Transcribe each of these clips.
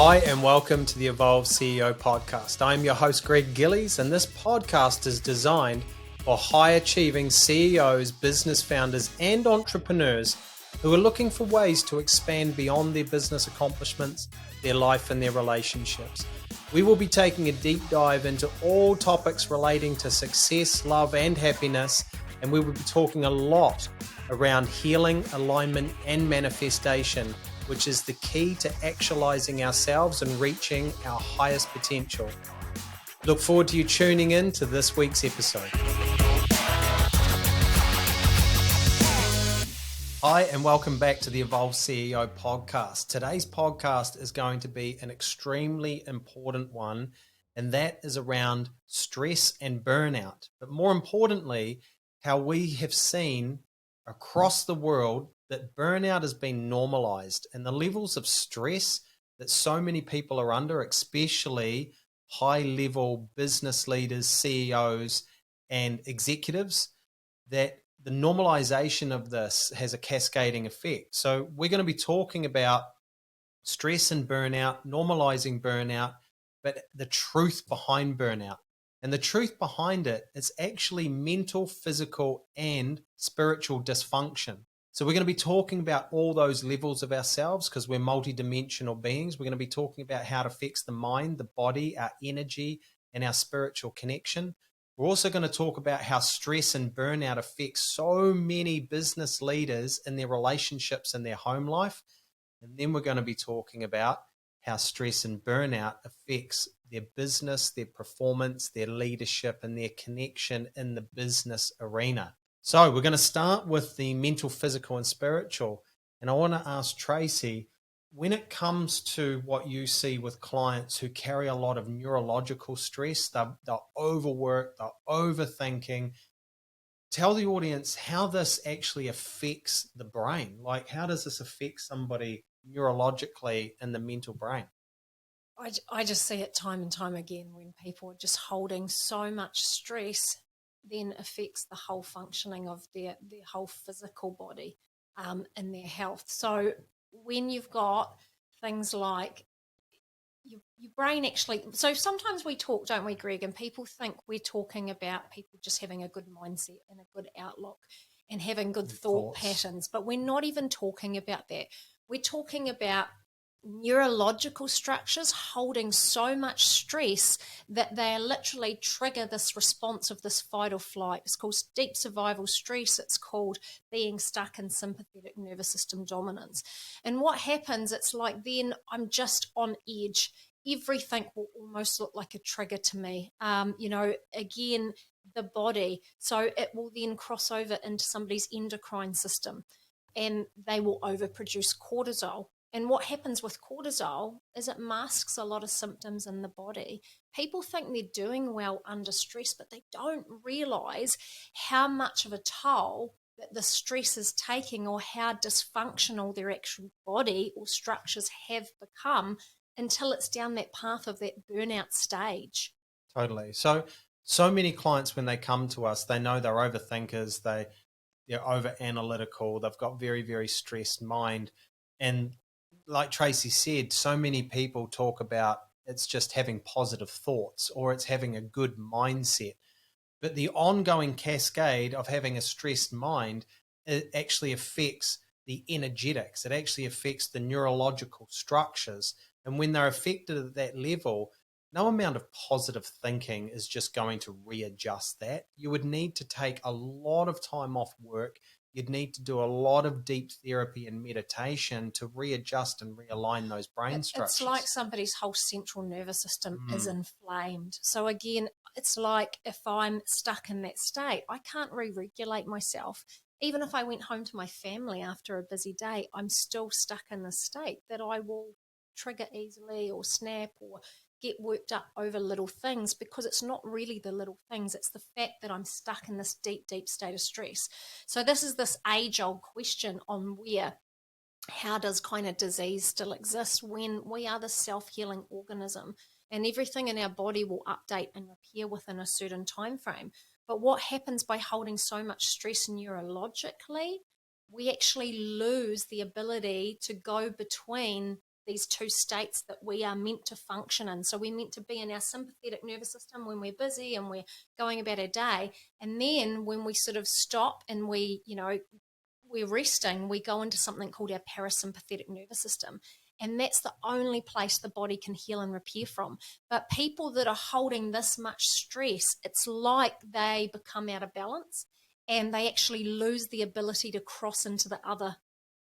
Hi, and welcome to the Evolve CEO podcast. I'm your host, Greg Gillies, and this podcast is designed for high-achieving CEOs, business founders, and entrepreneurs who are looking for ways to expand beyond their business accomplishments, their life, and their relationships. We will be taking a deep dive into all topics relating to success, love, and happiness, and we will be talking a lot around healing, alignment, and manifestation, which is the key to actualizing ourselves and reaching our highest potential. Look forward to you tuning in to this week's episode. Hi, and welcome back to the Evolve CEO podcast. Today's podcast is going to be an extremely important one, and that is around stress and burnout. But more importantly, how we have seen across the world that burnout has been normalized, and the levels of stress that so many people are under, especially high-level business leaders, CEOs, and executives, that the normalization of this has a cascading effect. So we're going to be talking about stress and burnout, normalizing burnout, but the truth behind burnout. And the truth behind it is actually mental, physical, and spiritual dysfunction. So we're going to be talking about all those levels of ourselves because we're multidimensional beings. We're going to be talking about how it affects the mind, the body, our energy, and our spiritual connection. We're also going to talk about how stress and burnout affects so many business leaders in their relationships and their home life. And then we're going to be talking about how stress and burnout affects their business, their performance, their leadership, and their connection in the business arena. So we're going to start with the mental, physical, and spiritual. And I want to ask Tracey, when it comes to what you see with clients who carry a lot of neurological stress, they're overworked, they're overthinking, tell the audience how this actually affects the brain. Like, how does this affect somebody neurologically in the mental brain? I just see it time and time again when people are just holding so much stress, then affects the whole functioning of their whole physical body and their health. So when you've got things like your brain actually, so sometimes we talk, don't we, Greg, and people think we're talking about people just having a good mindset and a good outlook and having good thought patterns, but we're not even talking about that. We're talking about neurological structures holding so much stress that they literally trigger this response of this fight or flight. It's called deep survival stress. It's called being stuck in sympathetic nervous system dominance. And what happens, it's like then I'm just on edge. Everything will almost look like a trigger to me. Again, the body. So it will then cross over into somebody's endocrine system and they will overproduce cortisol. And what happens with cortisol is it masks a lot of symptoms in the body. People think they're doing well under stress, but they don't realize how much of a toll that the stress is taking or how dysfunctional their actual body or structures have become until it's down that path of that burnout stage. Totally. So many clients, when they come to us, they know they're overthinkers, they're over analytical, they've got very, very stressed mind. And like Tracey said, so many people talk about it's just having positive thoughts or it's having a good mindset. But the ongoing cascade of having a stressed mind, it actually affects the energetics. It actually affects the neurological structures. And when they're affected at that level, no amount of positive thinking is just going to readjust that. You would need to take a lot of time off work. You'd need to do a lot of deep therapy and meditation to readjust and realign those brain structures. It's like somebody's whole central nervous system is inflamed. So again, it's like if I'm stuck in that state, I can't re-regulate myself. Even if I went home to my family after a busy day, I'm still stuck in this state that I will trigger easily or snap or get worked up over little things, because it's not really the little things. It's the fact that I'm stuck in this deep, deep state of stress. So this is this age-old question on how does kind of disease still exist when we are the self-healing organism and everything in our body will update and repair within a certain time frame. But what happens by holding so much stress neurologically, we actually lose the ability to go between these two states that we are meant to function in. So we're meant to be in our sympathetic nervous system when we're busy and we're going about our day. And then when we sort of stop and we're resting, we go into something called our parasympathetic nervous system. And that's the only place the body can heal and repair from. But people that are holding this much stress, it's like they become out of balance and they actually lose the ability to cross into the other,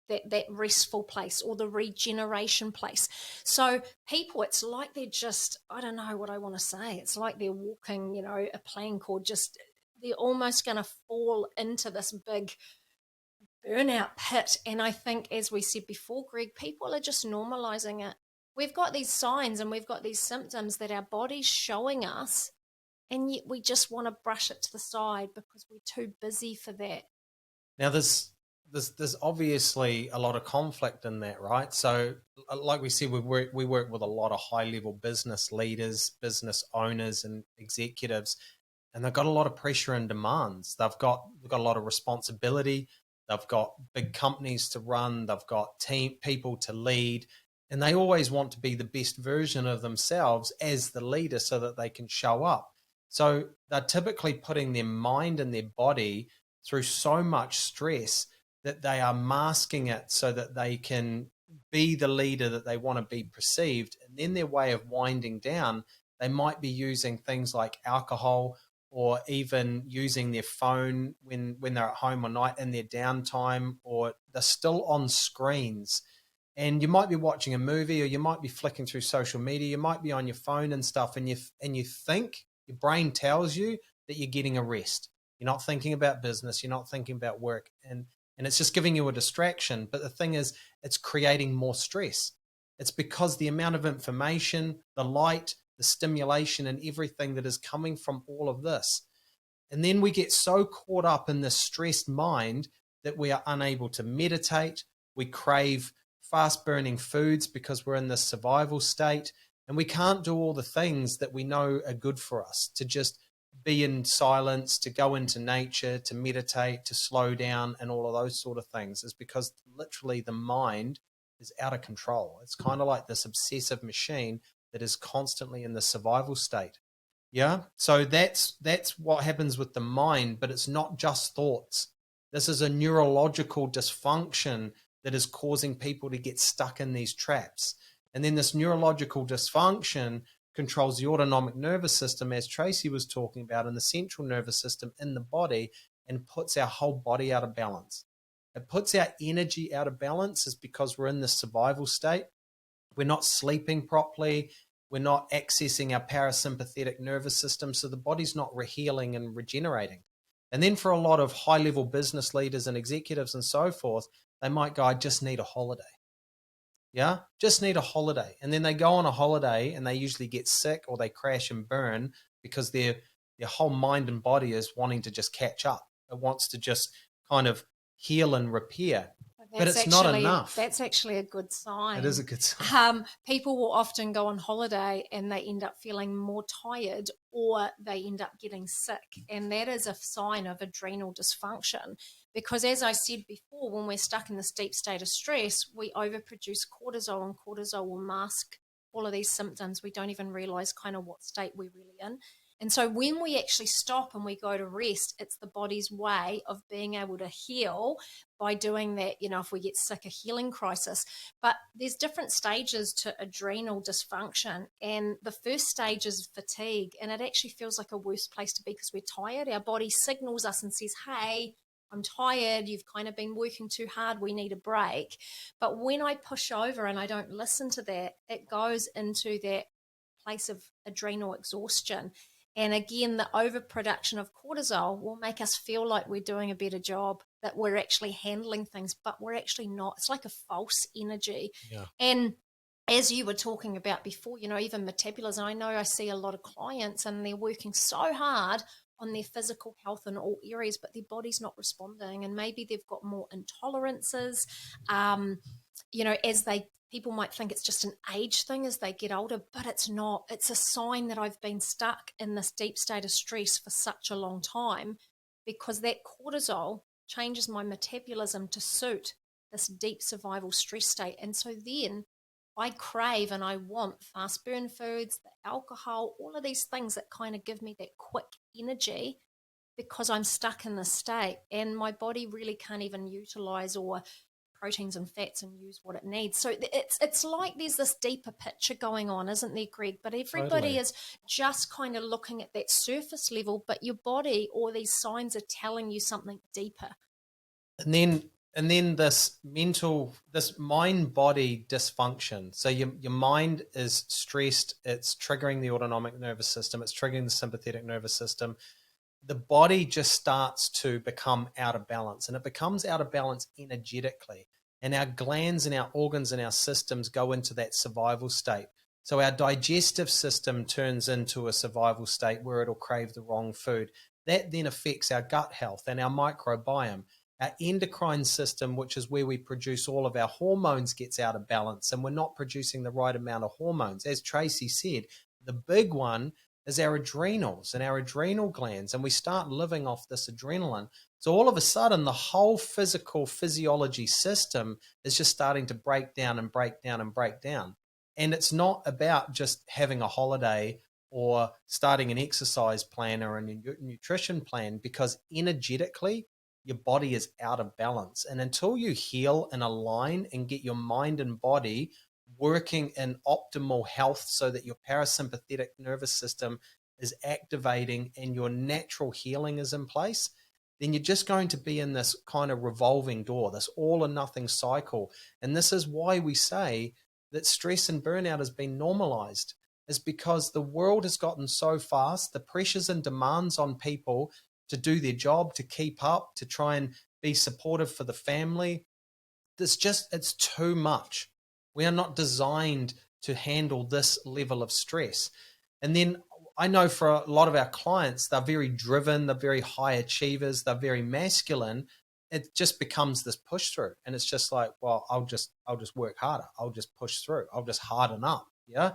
that restful place or the regeneration place. So people, it's like they're just, I don't know what I want to say. It's like they're walking, a plank, or just they're almost going to fall into this big burnout pit. And I think, as we said before, Greg, people are just normalizing it. We've got these signs and we've got these symptoms that our body's showing us, and yet we just want to brush it to the side because we're too busy for that. Now, there's obviously a lot of conflict in that, right? So, like we said, we work with a lot of high-level business leaders, business owners, and executives, and they've got a lot of pressure and demands. They've got a lot of responsibility. They've got big companies to run. They've got people to lead, and they always want to be the best version of themselves as the leader so that they can show up. So they're typically putting their mind and their body through so much stress that they are masking it so that they can be the leader that they want to be perceived. And then their way of winding down, they might be using things like alcohol, or even using their phone when they're at home or night in their downtime, or they're still on screens. And you might be watching a movie, or you might be flicking through social media, you might be on your phone and stuff, and you think, your brain tells you that you're getting a rest. You're not thinking about business, you're not thinking about work, and it's just giving you a distraction. But the thing is, it's creating more stress. It's because the amount of information, the light, the stimulation, and everything that is coming from all of this. And then we get so caught up in this stressed mind that we are unable to meditate. We crave fast burning foods because we're in this survival state, and we can't do all the things that we know are good for us, to just be in silence, to go into nature, to meditate, to slow down, and all of those sort of things. Is because literally the mind is out of control. It's kind of like this obsessive machine that is constantly in the survival state. Yeah. So that's what happens with the mind, but it's not just thoughts. This is a neurological dysfunction that is causing people to get stuck in these traps. And then this neurological dysfunction controls the autonomic nervous system, as Tracey was talking about, and the central nervous system in the body, and puts our whole body out of balance. It puts our energy out of balance is because we're in this survival state. We're not sleeping properly. We're not accessing our parasympathetic nervous system. So the body's not healing and regenerating. And then for a lot of high-level business leaders and executives and so forth, they might go, I just need a holiday. Yeah, just need a holiday. And then they go on a holiday and they usually get sick, or they crash and burn because their whole mind and body is wanting to just catch up. It wants to just kind of heal and repair. But it's not enough. That's actually a good sign. It is a good sign. People will often go on holiday and they end up feeling more tired, or they end up getting sick. And that is a sign of adrenal dysfunction. Because as I said before, when we're stuck in this deep state of stress, we overproduce cortisol, and cortisol will mask all of these symptoms. We don't even realize kind of what state we're really in. And so when we actually stop and we go to rest, it's the body's way of being able to heal by doing that, if we get sick, a healing crisis. But there's different stages to adrenal dysfunction. And the first stage is fatigue. And it actually feels like a worse place to be because we're tired. Our body signals us and says, hey, I'm tired. You've kind of been working too hard. We need a break. But when I push over and I don't listen to that, it goes into that place of adrenal exhaustion. And again, the overproduction of cortisol will make us feel like we're doing a better job, that we're actually handling things, but we're actually not. It's like a false energy. Yeah. And as you were talking about before, even metabolism, I know I see a lot of clients and they're working so hard on their physical health in all areas, but their body's not responding. And maybe they've got more intolerances, people might think it's just an age thing as they get older, but it's not. It's a sign that I've been stuck in this deep state of stress for such a long time, because that cortisol changes my metabolism to suit this deep survival stress state. And so then I crave and I want fast burn foods, the alcohol, all of these things that kind of give me that quick energy because I'm stuck in this state and my body really can't even utilize or proteins and fats and use what it needs. So it's like there's this deeper picture going on, isn't there, Greg? But everybody Totally. is just kind of looking at that surface level, but your body or these signs are telling you something deeper. And then this mind body dysfunction. So your mind is stressed, it's triggering the autonomic nervous system, it's triggering the sympathetic nervous system. The body just starts to become out of balance, and it becomes out of balance energetically. And our glands and our organs and our systems go into that survival state. So our digestive system turns into a survival state where it'll crave the wrong food. That then affects our gut health and our microbiome. Our endocrine system, which is where we produce all of our hormones, gets out of balance, and we're not producing the right amount of hormones. As Tracey said, the big one is our adrenals and our adrenal glands, and we start living off this adrenaline. So all of a sudden, the whole physiology system is just starting to break down and break down and break down. And it's not about just having a holiday or starting an exercise plan or a nutrition plan, because energetically, your body is out of balance. And until you heal and align and get your mind and body working in optimal health so that your parasympathetic nervous system is activating and your natural healing is in place, then you're just going to be in this kind of revolving door, this all or nothing cycle. And this is why we say that stress and burnout has been normalized, is because the world has gotten so fast, the pressures and demands on people to do their job, to keep up, to try and be supportive for the family. It's too much. We are not designed to handle this level of stress. And then I know for a lot of our clients, they're very driven, they're very high achievers, they're very masculine. It just becomes this push through. And it's just like, well, I'll just work harder. I'll just push through. I'll just harden up. Yeah.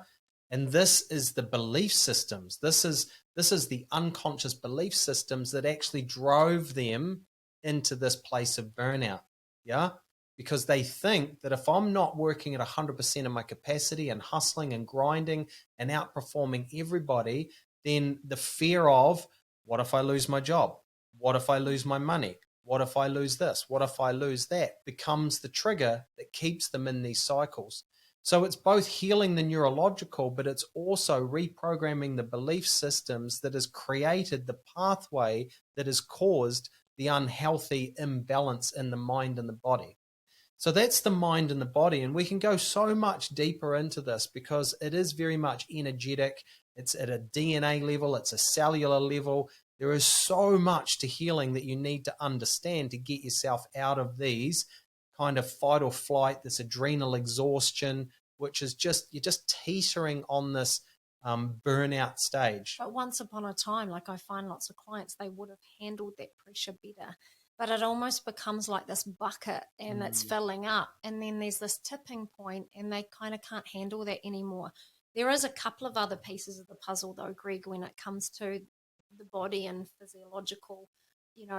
And this is the belief systems. This is the unconscious belief systems that actually drove them into this place of burnout. Yeah. Because they think that if I'm not working at 100% of my capacity and hustling and grinding and outperforming everybody, then the fear of, what if I lose my job? What if I lose my money? What if I lose this? What if I lose that? Becomes the trigger that keeps them in these cycles. So it's both healing the neurological, but it's also reprogramming the belief systems that has created the pathway that has caused the unhealthy imbalance in the mind and the body. So that's the mind and the body. And we can go so much deeper into this because it is very much energetic. It's at a DNA level, it's a cellular level. There is so much to healing that you need to understand to get yourself out of these kind of fight or flight, this adrenal exhaustion, which is you're just teetering on this burnout stage. But once upon a time, like I find lots of clients, they would have handled that pressure better. But it almost becomes like this bucket and it's filling up. And then there's this tipping point and they kind of can't handle that anymore. There is a couple of other pieces of the puzzle though, Greg, when it comes to the body and physiological,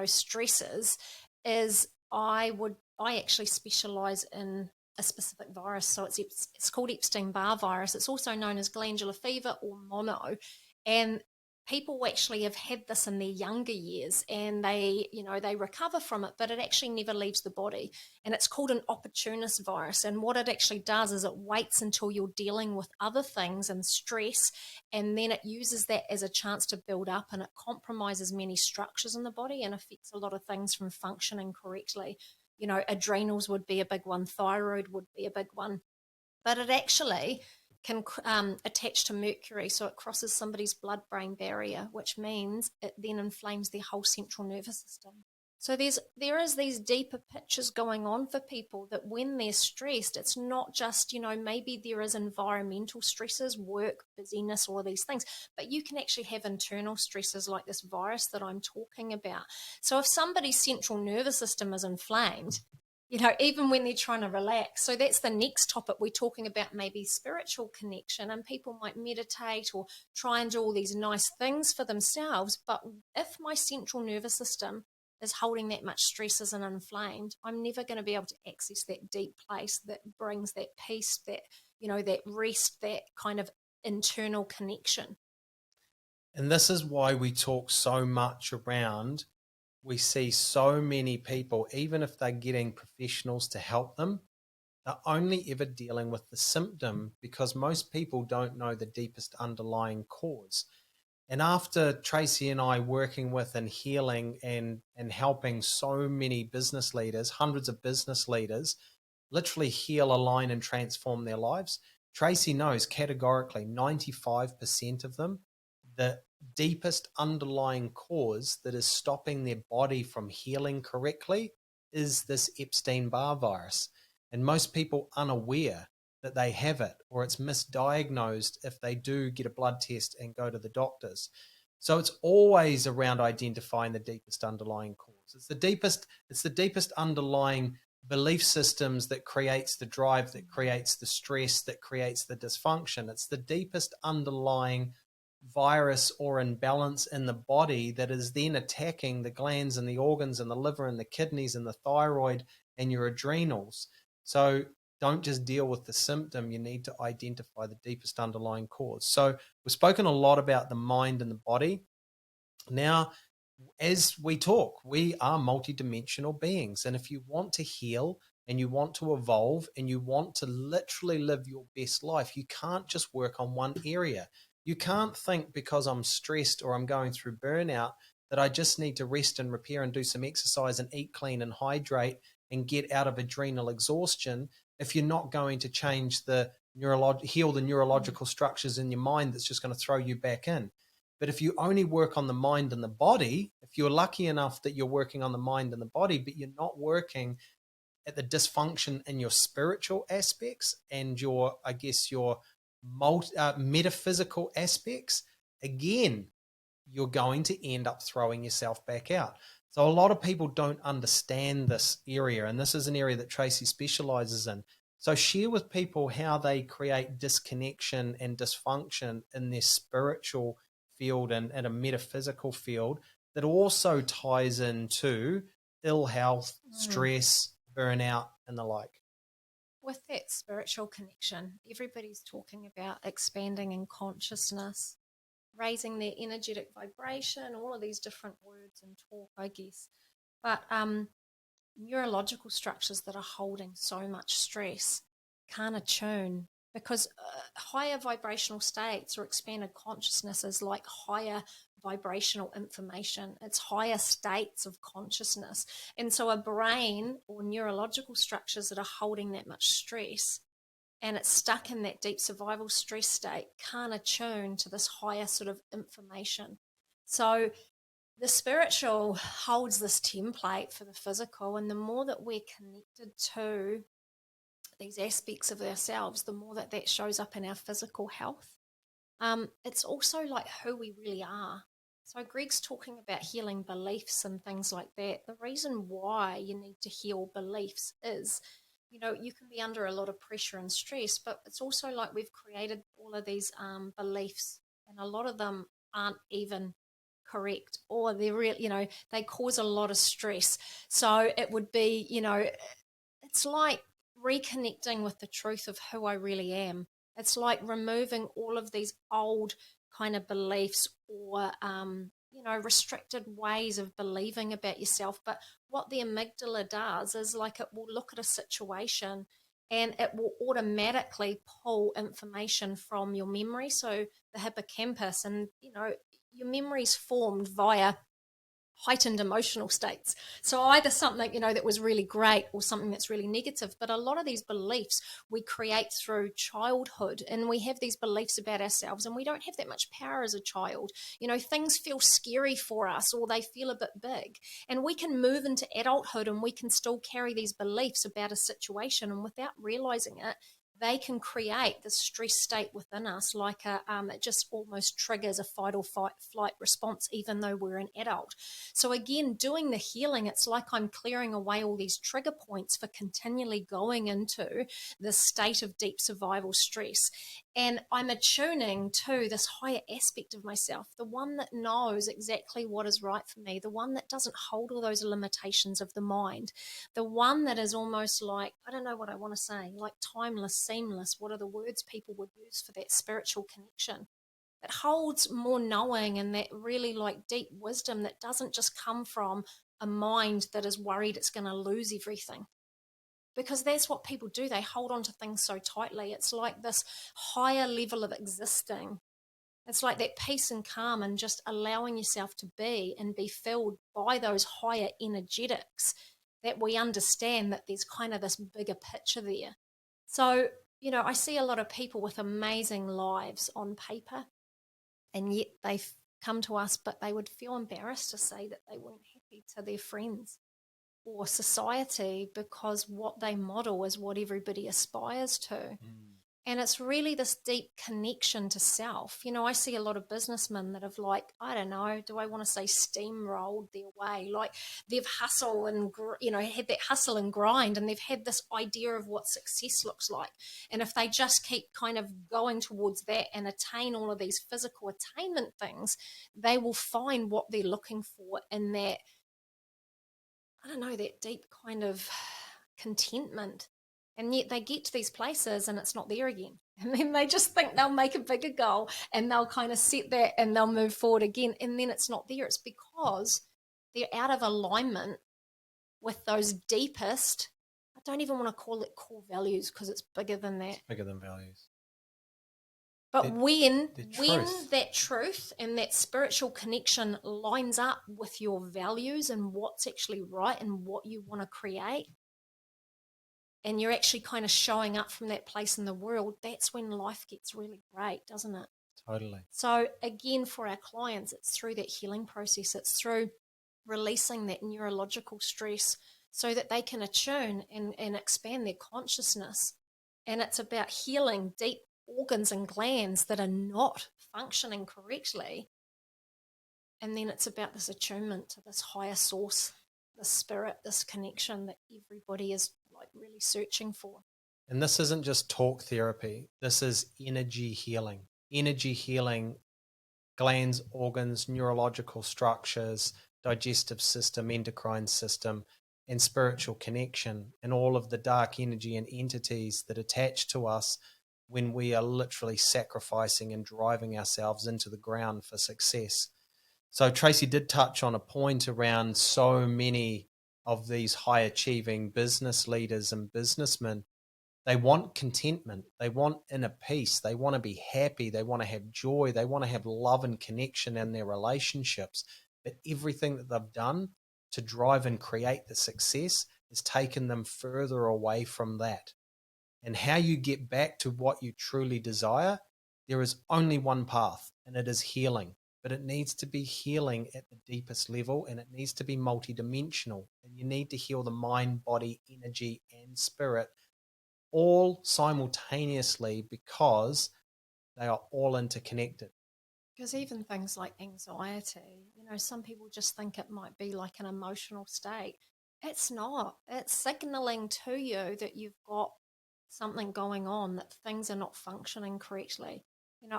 stresses, is I actually specialize in a specific virus. So it's called Epstein-Barr virus. It's also known as glandular fever or mono. And people actually have had this in their younger years and they recover from it, but it actually never leaves the body. And it's called an opportunist virus. And what it actually does is it waits until you're dealing with other things and stress, and then it uses that as a chance to build up, and it compromises many structures in the body and affects a lot of things from functioning correctly. Adrenals would be a big one, thyroid would be a big one, but it actually can attach to mercury, so it crosses somebody's blood-brain barrier, which means it then inflames their whole central nervous system. So there is these deeper pictures going on for people that when they're stressed, it's not just, maybe there is environmental stresses, work, busyness, all of these things, but you can actually have internal stresses like this virus that I'm talking about. So if somebody's central nervous system is inflamed, even when they're trying to relax. So that's the next topic we're talking about, maybe spiritual connection. And people might meditate or try and do all these nice things for themselves. But if my central nervous system is holding that much stresses and inflamed, I'm never going to be able to access that deep place that brings that peace, that, that rest, that kind of internal connection. And this is why we talk so much around, we see so many people, even if they're getting professionals to help them, they're only ever dealing with the symptom because most people don't know the deepest underlying cause. And after Tracey and I working with and healing and helping so many business leaders, hundreds of business leaders, literally heal, align, and transform their lives, Tracey knows categorically 95% of them, the deepest underlying cause that is stopping their body from healing correctly is this Epstein-Barr virus. And most people unaware that they have it, or it's misdiagnosed if they do get a blood test and go to the doctors. So it's always around identifying the deepest underlying cause. It's the deepest underlying belief systems that creates the drive, that creates the stress, that creates the dysfunction. It's the deepest underlying virus or imbalance in the body that is then attacking the glands and the organs and the liver and the kidneys and the thyroid and your adrenals. So don't just deal with the symptom, you need to identify the deepest underlying cause. So we've spoken a lot about the mind and the body. Now, as we talk, we are multidimensional beings. And if you want to heal and you want to evolve and you want to literally live your best life, you can't just work on one area. You can't think because I'm stressed or I'm going through burnout that I just need to rest and repair and do some exercise and eat clean and hydrate and get out of adrenal exhaustion if you're not going to change heal the neurological structures in your mind that's just going to throw you back in. But if you only work on the mind and the body, if you're lucky enough that you're working on the mind and the body, but you're not working at the dysfunction in your spiritual aspects and your metaphysical aspects, again, you're going to end up throwing yourself back out. So a lot of people don't understand this area, and this is an area that Tracey specializes in. So share with people how they create disconnection and dysfunction in their spiritual field and a metaphysical field that also ties into ill health, stress, burnout, and the like. With that spiritual connection, everybody's talking about expanding in consciousness, raising their energetic vibration, all of these different words and talk, I guess. But neurological structures that are holding so much stress can't attune because higher vibrational states or expanded consciousness is like higher vibrational information. It's higher states of consciousness. And so a brain or neurological structures that are holding that much stress and it's stuck in that deep survival stress state can't attune to this higher sort of information. So the spiritual holds this template for the physical, and the more that we're connected to these aspects of ourselves, the more that shows up in our physical health. It's also like who we really are. So Greg's talking about healing beliefs and things like that. The reason why you need to heal beliefs is, you can be under a lot of pressure and stress, but it's also like we've created all of these beliefs, and a lot of them aren't even correct, or they're real, they cause a lot of stress. So it would be, it's like reconnecting with the truth of who I really am. It's like removing all of these old kind of beliefs or, restricted ways of believing about yourself. But what the amygdala does is like it will look at a situation and it will automatically pull information from your memory. So the hippocampus, and, your memory's formed via heightened emotional states. So either something, that was really great or something that's really negative. But a lot of these beliefs we create through childhood, and we have these beliefs about ourselves, and we don't have that much power as a child. Things feel scary for us, or they feel a bit big. And we can move into adulthood and we can still carry these beliefs about a situation, and without realizing it, they can create this stress state within us, like it just almost triggers a fight or flight response, even though we're an adult. So again, doing the healing, it's like I'm clearing away all these trigger points for continually going into this state of deep survival stress. And I'm attuning to this higher aspect of myself, the one that knows exactly what is right for me, the one that doesn't hold all those limitations of the mind, the one that is almost like, I don't know what I want to say, like timeless, seamless. What are the words people would use for that spiritual connection? It holds more knowing and that really like deep wisdom that doesn't just come from a mind that is worried it's going to lose everything. Because that's what people do. They hold on to things so tightly. It's like this higher level of existing. It's like that peace and calm and just allowing yourself to be and be filled by those higher energetics that we understand that there's kind of this bigger picture there. So, I see a lot of people with amazing lives on paper, and yet they've come to us, but they would feel embarrassed to say that they weren't happy to their friends or society because what they model is what everybody aspires to. And it's really this deep connection to self. I see a lot of businessmen that have I don't know, do I want to say steamrolled their way? Like they've hustled and, had that hustle and grind, and they've had this idea of what success looks like. And if they just keep kind of going towards that and attain all of these physical attainment things, they will find what they're looking for in that, I don't know, that deep kind of contentment. And yet they get to these places and it's not there again. And then they just think they'll make a bigger goal and they'll kind of set that and they'll move forward again. And then it's not there. It's because they're out of alignment with those deepest, I don't even want to call it core values because it's bigger than that. It's bigger than values. But when truth. that truth and that spiritual connection lines up with your values and what's actually right and what you want to create, and you're actually kind of showing up from that place in the world, that's when life gets really great, doesn't it? Totally. So again, for our clients, it's through that healing process. It's through releasing that neurological stress so that they can attune and expand their consciousness. And it's about healing deep organs and glands that are not functioning correctly. And then it's about this attunement to this higher source, the spirit, this connection that everybody is really searching for. And this isn't just talk therapy. This is energy healing. Energy healing, glands, organs, neurological structures, digestive system, endocrine system, and spiritual connection, and all of the dark energy and entities that attach to us when we are literally sacrificing and driving ourselves into the ground for success. So Tracey did touch on a point around so many of these high achieving business leaders and businessmen. They want contentment. They want inner peace. They want to be happy. They want to have joy. They want to have love and connection in their relationships. But everything that they've done to drive and create the success has taken them further away from that. And how you get back to what you truly desire, there is only one path, and it is healing. But it needs to be healing at the deepest level, and it needs to be multidimensional. And you need to heal the mind, body, energy, and spirit all simultaneously because they are all interconnected. Because even things like anxiety, some people just think it might be like an emotional state. It's not. It's signaling to you that you've got something going on, that things are not functioning correctly.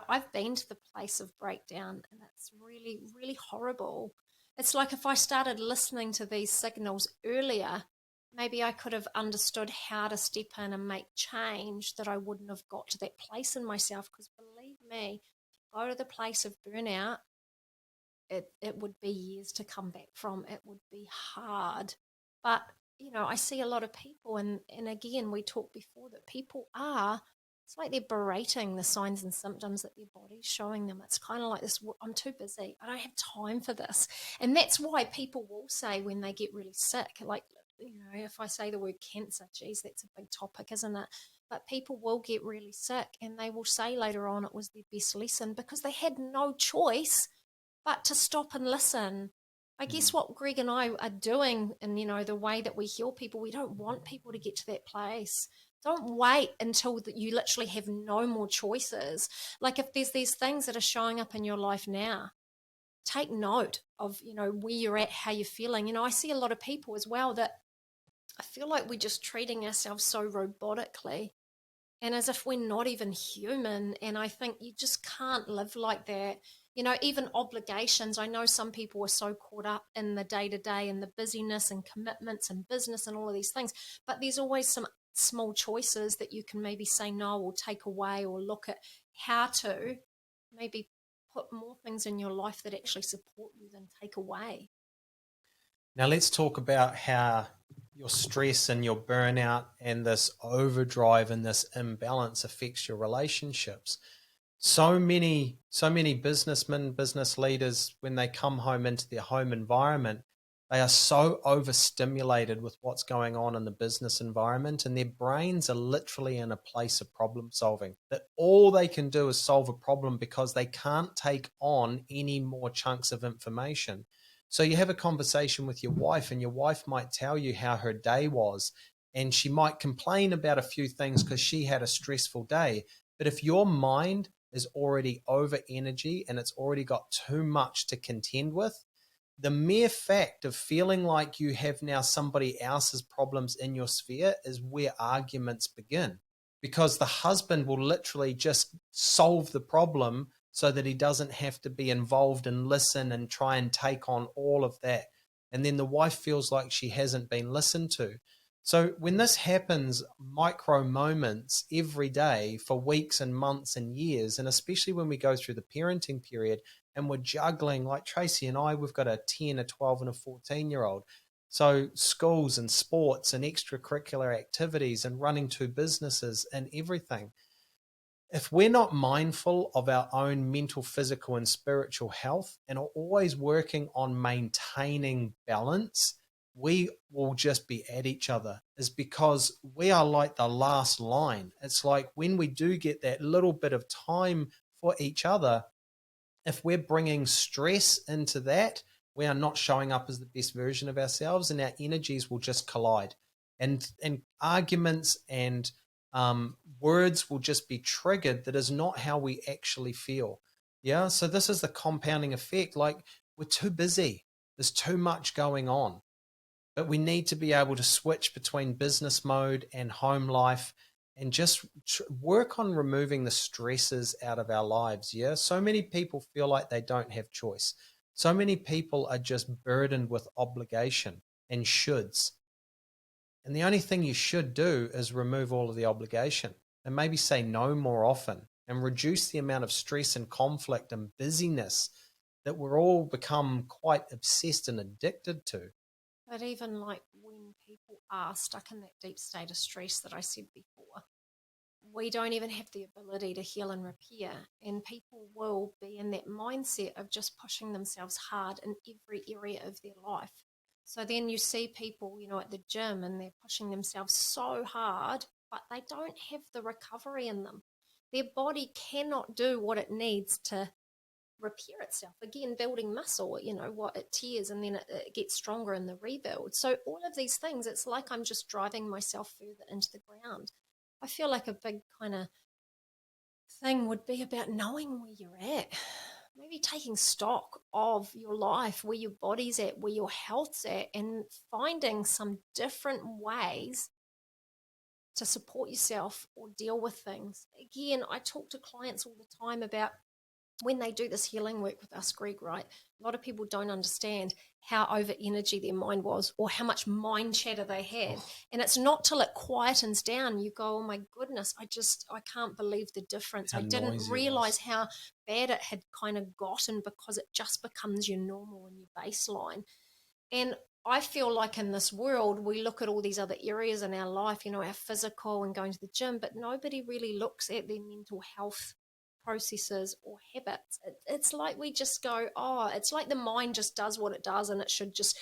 I've been to the place of breakdown and it's really, really horrible. It's like if I started listening to these signals earlier, maybe I could have understood how to step in and make change that I wouldn't have got to that place in myself. Because believe me, go to the place of burnout, it would be years to come back from. It would be hard. But, I see a lot of people, and again, we talked before that people it's like they're berating the signs and symptoms that their body's showing them. It's kind of like this, I'm too busy. I don't have time for this. And that's why people will say when they get really sick, like, if I say the word cancer, geez, that's a big topic, isn't it? But people will get really sick and they will say later on it was their best lesson because they had no choice but to stop and listen. I guess what Greg and I are doing and, the way that we heal people, we don't want people to get to that place. Don't wait until you literally have no more choices. Like if there's these things that are showing up in your life now, take note of, where you're at, how you're feeling. I see a lot of people as well that I feel like we're just treating ourselves so robotically. and as if we're not even human. And I think you just can't live like that. Even obligations. I know some people are so caught up in the day to day and the busyness and commitments and business and all of these things, but there's always some small choices that you can maybe say no or take away, or look at how to maybe put more things in your life that actually support you than take away. Now let's talk about how your stress and your burnout and this overdrive and this imbalance affects your relationships. So many businessmen, business leaders, when they come home into their home environment, they are so overstimulated with what's going on in the business environment, and their brains are literally in a place of problem solving, that all they can do is solve a problem because they can't take on any more chunks of information. So you have a conversation with your wife, and your wife might tell you how her day was, and she might complain about a few things because she had a stressful day. But if your mind is already over energy and it's already got too much to contend with, the mere fact of feeling like you have now somebody else's problems in your sphere is where arguments begin, because the husband will literally just solve the problem so that he doesn't have to be involved and listen and try and take on all of that. And then the wife feels like she hasn't been listened to. So when this happens, micro moments every day for weeks and months and years, and especially when we go through the parenting period and we're juggling, like Tracey and I, we've got a 10, a 12 and a 14-year-old. So schools and sports and extracurricular activities and running two businesses and everything. If we're not mindful of our own mental, physical, and spiritual health and are always working on maintaining balance, we will just be at each other. Is because we are like the last line. It's like when we do get that little bit of time for each other, if we're bringing stress into that, we are not showing up as the best version of ourselves, and our energies will just collide. And arguments and words will just be triggered that is not how we actually feel. Yeah. So this is the compounding effect. Like, we're too busy. There's too much going on. But we need to be able to switch between business mode and home life and just work on removing the stresses out of our lives. Yeah. So many people feel like they don't have choice. So many people are just burdened with obligation and shoulds. And the only thing you should do is remove all of the obligation and maybe say no more often and reduce the amount of stress and conflict and busyness that we're all become quite obsessed and addicted to. But even like when people are stuck in that deep state of stress that I said before, we don't even have the ability to heal and repair. And people will be in that mindset of just pushing themselves hard in every area of their life. So then you see people, at the gym, and they're pushing themselves so hard, but they don't have the recovery in them. Their body cannot do what it needs to repair itself. Again, building muscle, what it tears and then it gets stronger in the rebuild. So all of these things, it's like I'm just driving myself further into the ground. I feel like a big kind of thing would be about knowing where you're at, maybe taking stock of your life, where your body's at, where your health's at, and finding some different ways to support yourself or deal with things. Again, I talk to clients all the time about when they do this healing work with us, Greg, right? A lot of people don't understand how over energy their mind was or how much mind chatter they had. And it's not till it quietens down, you go, oh my goodness, I can't believe the difference. How I didn't noisy it realize was. how bad it had kind of gotten, because it just becomes your normal and your baseline. And I feel like in this world, we look at all these other areas in our life, our physical and going to the gym, but nobody really looks at their mental health processes or habits. It's like we just go, oh, it's like the mind just does what it does and it should just,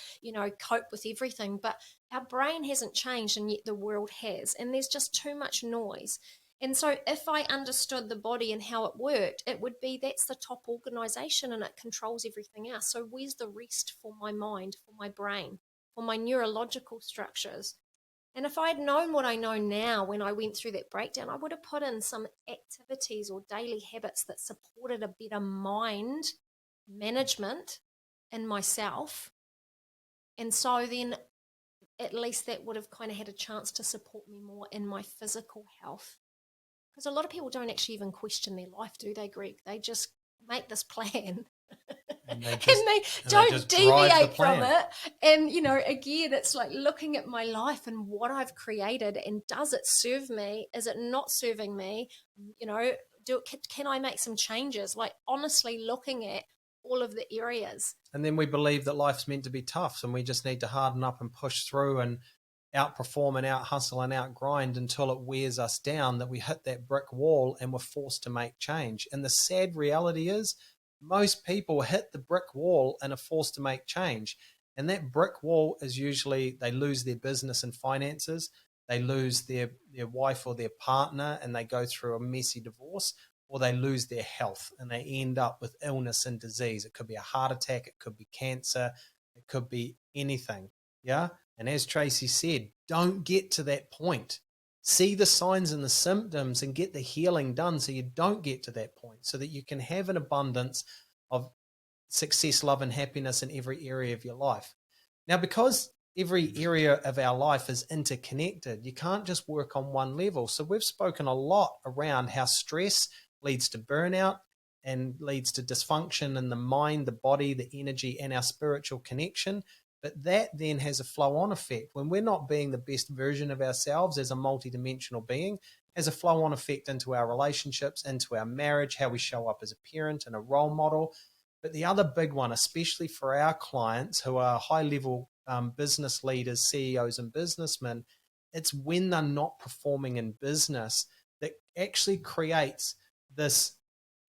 cope with everything. But our brain hasn't changed, and yet the world has. And there's just too much noise. And so if I understood the body and how it worked, it would be that's the top organization and it controls everything else. So where's the rest for my mind, for my brain, for my neurological structures? And if I had known what I know now when I went through that breakdown, I would have put in some activities or daily habits that supported a better mind management in myself. And so then at least that would have kind of had a chance to support me more in my physical health. Because a lot of people don't actually even question their life, do they, Greg? They just make this plan And they don't just drive the deviate from plan. it. And, again, it's like looking at my life and what I've created, and does it serve me? Is it not serving me? Can I make some changes? Like, honestly, looking at all of the areas. And then we believe that life's meant to be tough and we just need to harden up and push through and outperform and out hustle and out grind until it wears us down, that we hit that brick wall and we're forced to make change. And the sad reality is most people hit the brick wall and are forced to make change. And that brick wall is usually they lose their business and finances, they lose their wife or their partner and they go through a messy divorce, or they lose their health and they end up with illness and disease. It could be a heart attack, it could be cancer, it could be anything. Yeah. And as Tracey said, don't get to that point. See the signs and the symptoms and get the healing done so you don't get to that point, so that you can have an abundance of success, love, and happiness in every area of your life. Now, because every area of our life is interconnected, you can't just work on one level. So we've spoken a lot around how stress leads to burnout and leads to dysfunction in the mind, the body, the energy, and our spiritual connection. But that then has a flow-on effect. When we're not being the best version of ourselves as a multidimensional being, has a flow-on effect into our relationships, into our marriage, how we show up as a parent and a role model. But the other big one, especially for our clients who are high-level business leaders, CEOs and businessmen, it's when they're not performing in business that actually creates this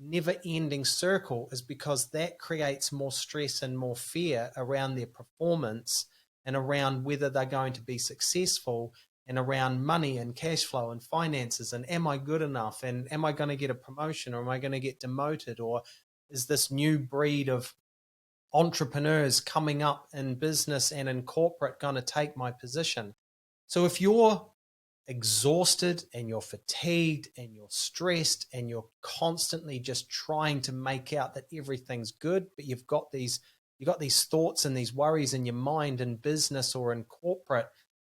never-ending circle, is because that creates more stress and more fear around their performance and around whether they're going to be successful and around money and cash flow and finances and am I good enough and am I going to get a promotion or am I going to get demoted, or is this new breed of entrepreneurs coming up in business and in corporate going to take my position? So if you're exhausted and you're fatigued and you're stressed and you're constantly just trying to make out that everything's good, but you've got these thoughts and these worries in your mind in business or in corporate,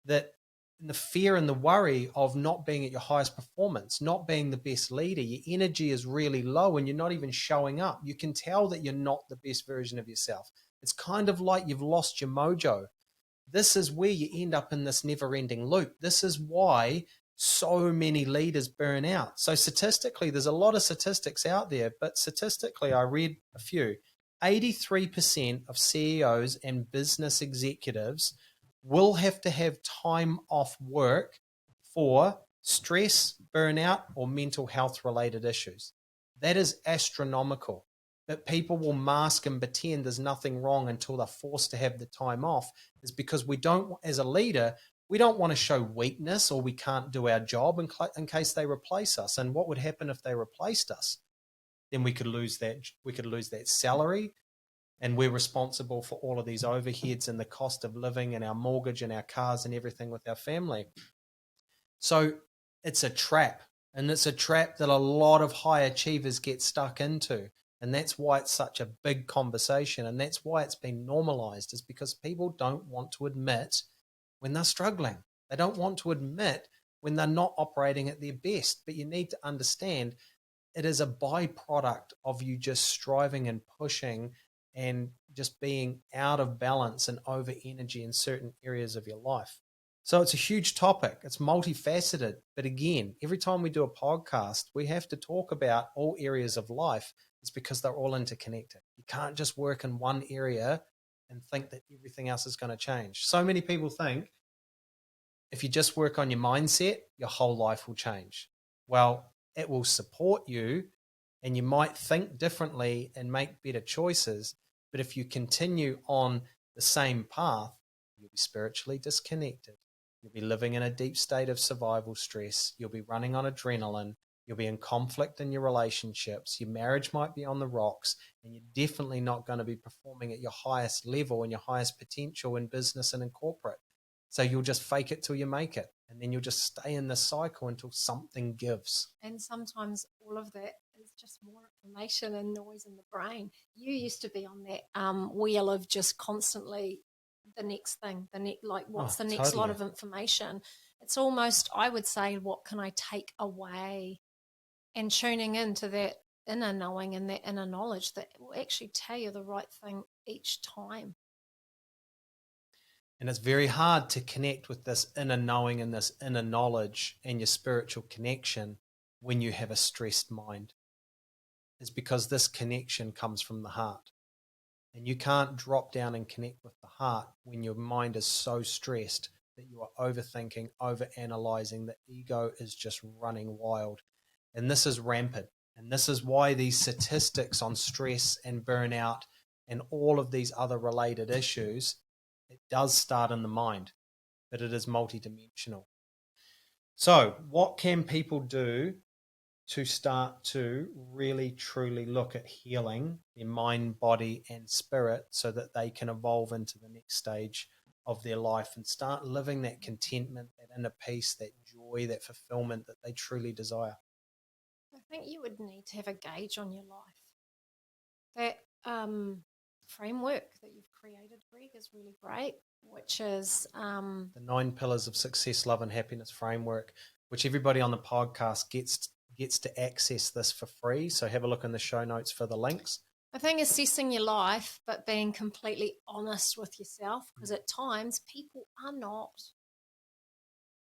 that the fear and the worry of not being at your highest performance, not being the best leader, your energy is really low and you're not even showing up. You can tell that you're not the best version of yourself. It's kind of like you've lost your mojo. This is where you end up in this never-ending loop. This is why so many leaders burn out. So statistically, there's a lot of statistics out there, but statistically, I read a few. 83% of CEOs and business executives will have to have time off work for stress, burnout, or mental health related issues. That is astronomical. But people will mask and pretend there's nothing wrong until they're forced to have the time off, is because we don't, as a leader, we don't want to show weakness or we can't do our job in case they replace us. And what would happen if they replaced us? Then we could lose that salary, and we're responsible for all of these overheads and the cost of living and our mortgage and our cars and everything with our family. So it's a trap, and it's a trap that a lot of high achievers get stuck into. And that's why it's such a big conversation, and that's why it's been normalized, is because people don't want to admit when they're struggling. They don't want to admit when they're not operating at their best. But you need to understand it is a byproduct of you just striving and pushing and just being out of balance and over energy in certain areas of your life. So it's a huge topic. It's multifaceted. But again, every time we do a podcast, we have to talk about all areas of life. It's because they're all interconnected. You can't just work in one area and think that everything else is going to change. So many people think if you just work on your mindset, your whole life will change. Well, it will support you and you might think differently and make better choices. But if you continue on the same path, you'll be spiritually disconnected. You'll be living in a deep state of survival stress. You'll be running on adrenaline. You'll be in conflict in your relationships. Your marriage might be on the rocks, and you're definitely not going to be performing at your highest level and your highest potential in business and in corporate. So you'll just fake it till you make it. And then you'll just stay in this cycle until something gives. And sometimes all of that is just more information and noise in the brain. You used to be on that wheel of just constantly the next thing, what's the next lot of information. It's almost, I would say, what can I take away and tuning into that inner knowing and that inner knowledge that will actually tell you the right thing each time. And it's very hard to connect with this inner knowing and this inner knowledge and your spiritual connection when you have a stressed mind. It's because this connection comes from the heart. And you can't drop down and connect with the heart when your mind is so stressed that you are overthinking, overanalyzing, the ego is just running wild. And this is rampant. And this is why these statistics on stress and burnout and all of these other related issues, it does start in the mind, but it is multidimensional. So what can people do to start to really truly look at healing their mind, body, and spirit so that they can evolve into the next stage of their life and start living that contentment, that inner peace, that joy, that fulfillment that they truly desire? I think you would need to have a gauge on your life. That framework that you've created, Greg, is really great, which is the 9 pillars of success, love, and happiness framework, which everybody on the podcast gets to access this for free. So have a look in the show notes for the links. I think assessing your life, but being completely honest with yourself, because at times people are not.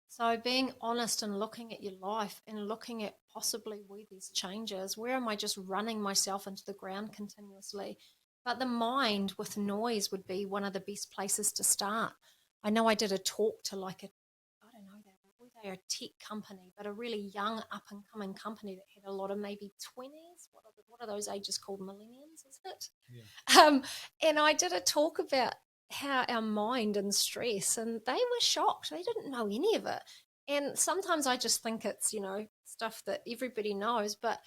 So being honest and looking at your life and looking at possibly where there's changes, where am I just running myself into the ground continuously? But the mind with noise would be one of the best places to start. I know I did a talk to like they're a tech company, but a really young up and coming company that had a lot of maybe 20s. What are those ages called? Millennials, is it? Yeah. And I did a talk about how our mind and stress, and they were shocked. They didn't know any of it. And sometimes I just think it's, stuff that everybody knows, but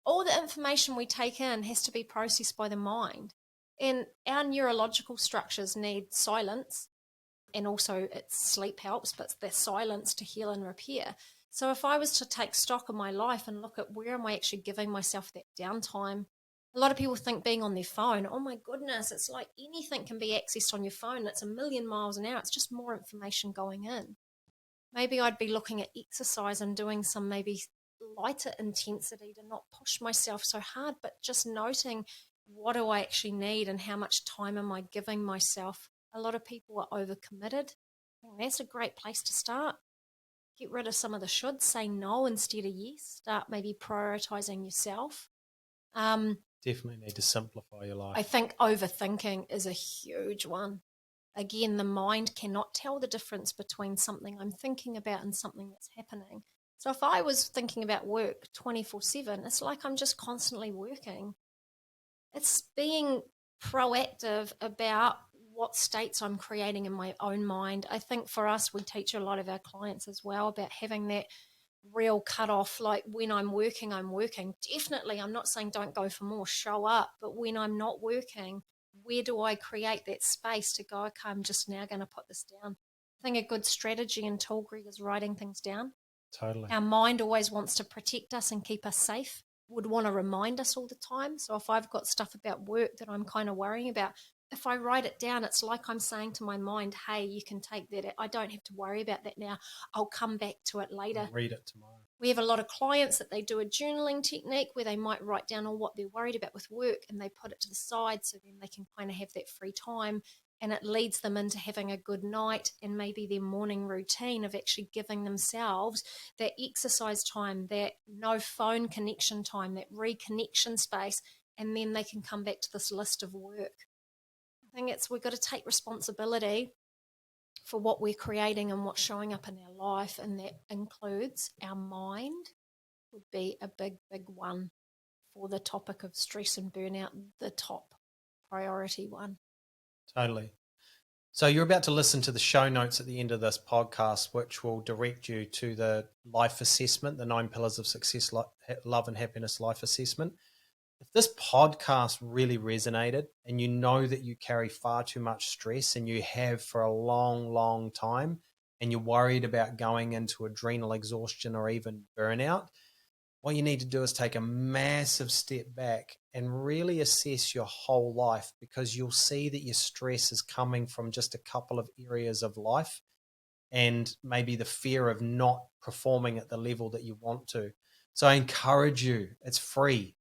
all the information we take in has to be processed by the mind. And our neurological structures need silence, and also its sleep helps, but there's silence to heal and repair. So if I was to take stock of my life and look at where am I actually giving myself that downtime, a lot of people think being on their phone, oh my goodness, it's like anything can be accessed on your phone. It's 1,000,000 miles an hour. It's just more information going in. Maybe I'd be looking at exercise and doing some maybe lighter intensity to not push myself so hard, but just noting what do I actually need and how much time am I giving myself. A lot of people are overcommitted. And that's a great place to start. Get rid of some of the shoulds, say no instead of yes. Start maybe prioritizing yourself. Definitely need to simplify your life. I think overthinking is a huge one. Again, the mind cannot tell the difference between something I'm thinking about and something that's happening. So if I was thinking about work 24/7, it's like I'm just constantly working. It's being proactive about what states I'm creating in my own mind. I think for us, we teach a lot of our clients as well about having that real cutoff. Like when I'm working, I'm working. Definitely, I'm not saying don't go for more, show up. But when I'm not working, where do I create that space to go, okay, I'm just now going to put this down? I think a good strategy and tool, Greg, is writing things down. Totally. Our mind always wants to protect us and keep us safe, would want to remind us all the time. So if I've got stuff about work that I'm kind of worrying about, if I write it down, it's like I'm saying to my mind, hey, you can take that. I don't have to worry about that now. I'll come back to it later. I'll read it tomorrow. We have a lot of clients that they do a journaling technique where they might write down all what they're worried about with work and they put it to the side so then they can kind of have that free time, and it leads them into having a good night and maybe their morning routine of actually giving themselves that exercise time, that no phone connection time, that reconnection space, and then they can come back to this list of work. I think we've got to take responsibility for what we're creating and what's showing up in our life, and that includes our mind would be a big, big one for the topic of stress and burnout, the top priority one. Totally. So you're about to listen to the show notes at the end of this podcast, which will direct you to the life assessment, the 9 pillars of success, love and happiness life assessment. If this podcast really resonated and you know that you carry far too much stress and you have for a long, long time, and you're worried about going into adrenal exhaustion or even burnout, what you need to do is take a massive step back and really assess your whole life, because you'll see that your stress is coming from just a couple of areas of life and maybe the fear of not performing at the level that you want to. So I encourage you, it's free.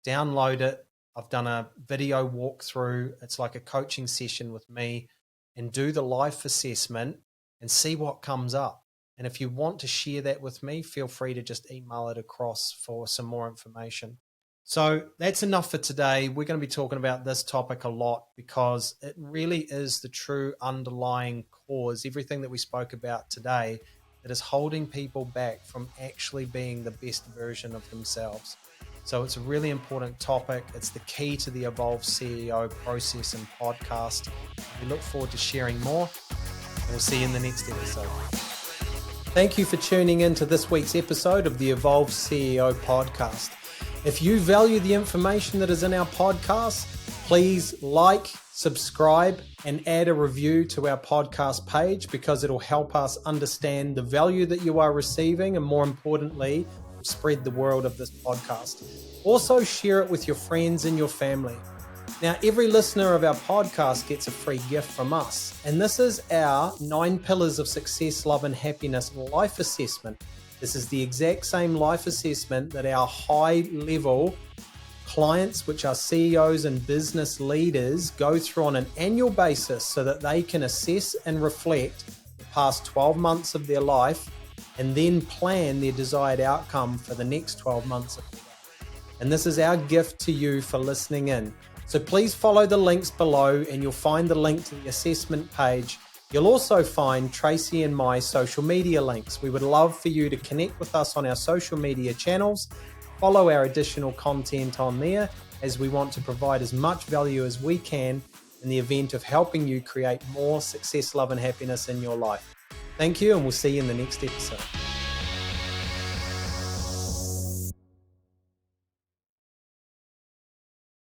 Download it. I've done a video walkthrough. It's like a coaching session with me, and do the life assessment and see what comes up. And if you want to share that with me, feel free to just email it across for some more information. So that's enough for today. We're going to be talking about this topic a lot because it really is the true underlying cause, everything that we spoke about today, that is holding people back from actually being the best version of themselves. So it's a really important topic. It's the key to the Evolve CEO process and podcast. We look forward to sharing more, and we'll see you in the next episode. Thank you for tuning in to this week's episode of the Evolve CEO podcast. If you value the information that is in our podcast, please like, subscribe, and add a review to our podcast page, because it'll help us understand the value that you are receiving, and more importantly, spread the world of this podcast. Also share it with your friends and your family. Now, every listener of our podcast gets a free gift from us, and this is our 9 Pillars of Success, Love and Happiness life assessment. This is the exact same life assessment that our high-level clients, which are CEOs and business leaders, go through on an annual basis so that they can assess and reflect the past 12 months of their life and then plan their desired outcome for the next 12 months of their life. And this is our gift to you for listening in. So please follow the links below, and you'll find the link to the assessment page. You'll also find Tracey and my social media links. We would love for you to connect with us on our social media channels, follow our additional content on there, as we want to provide as much value as we can in the event of helping you create more success, love, and happiness in your life. Thank you, and we'll see you in the next episode.